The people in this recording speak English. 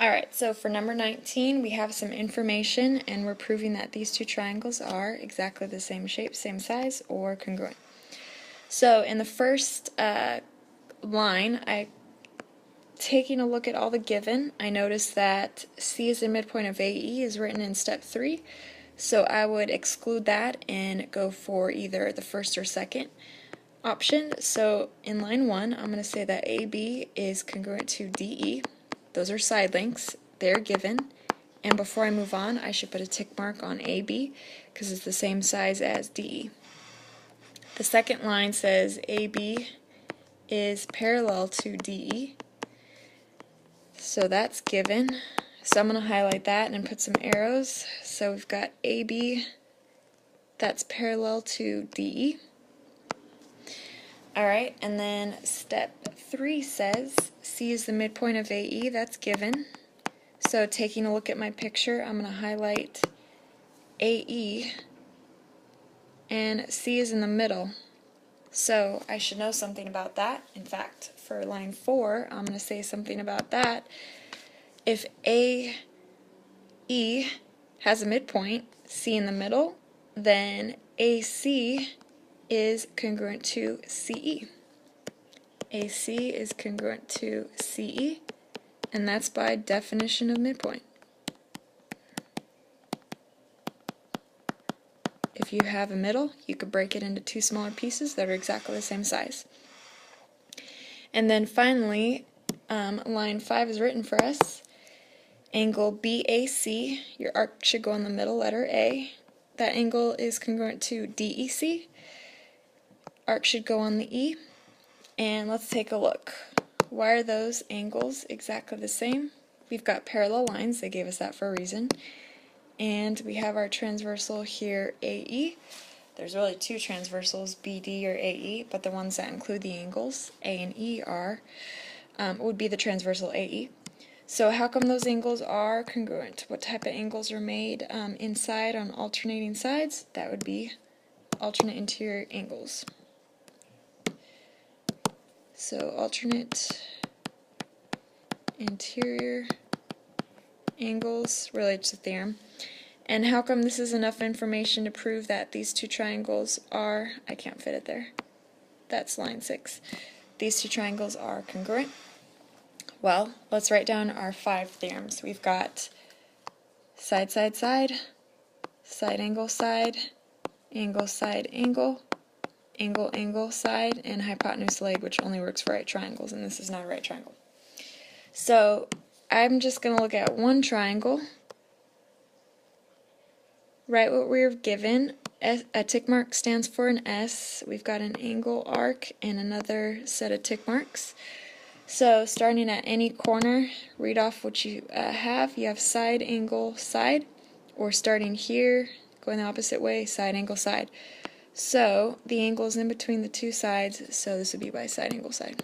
Alright, so for number 19, we have some information, and we're proving that these two triangles are exactly the same shape, same size, or congruent. So in the first line, taking a look at all the given, I noticed that C is the midpoint of AE is written in step 3, so I would exclude that and go for either the first or second option. So in line 1, I'm going to say that AB is congruent to DE. Those are side lengths, they're given, and before I move on, I should put a tick mark on AB because it's the same size as DE. The second line says AB is parallel to DE, so that's given. So I'm going to highlight that and put some arrows. So we've got AB that's parallel to DE. Alright, and then step 3 says C is the midpoint of AE, that's given. So taking a look at my picture, I'm going to highlight AE, and C is in the middle. So I should know something about that. In fact, for line 4, I'm going to say something about that. If AE has a midpoint, C in the middle, then AC is congruent to CE. AC is congruent to CE, and that's by definition of midpoint. If you have a middle, you could break it into two smaller pieces that are exactly the same size. And then finally, line 5 is written for us. Angle BAC, your arc should go in the middle, letter A. That angle is congruent to DEC. Arc should go on the E. And let's take a look. Why are those angles exactly the same? We've got parallel lines, they gave us that for a reason. And we have our transversal here, AE. There's really two transversals, BD or AE, but the ones that include the angles, A and E, would be the transversal AE. So how come those angles are congruent? What type of angles are made inside on alternating sides? That would be alternate interior angles. So alternate interior angles relates to theorem. And how come this is enough information to prove that these two triangles are, I can't fit it there, that's line 6. These two triangles are congruent. Well, let's write down our 5 theorems. We've got side, side, side, side, angle, angle, angle, angle, angle, side, and hypotenuse, leg, which only works for right triangles, and this is not a right triangle. So I'm just going to look at one triangle, write what we're given. A tick mark stands for an S. We've got an angle, arc, and another set of tick marks. So starting at any corner, read off what you have. You have side, angle, side, or starting here, going the opposite way, side, angle, side. So the angle is in between the two sides, so this would be by side, angle, side.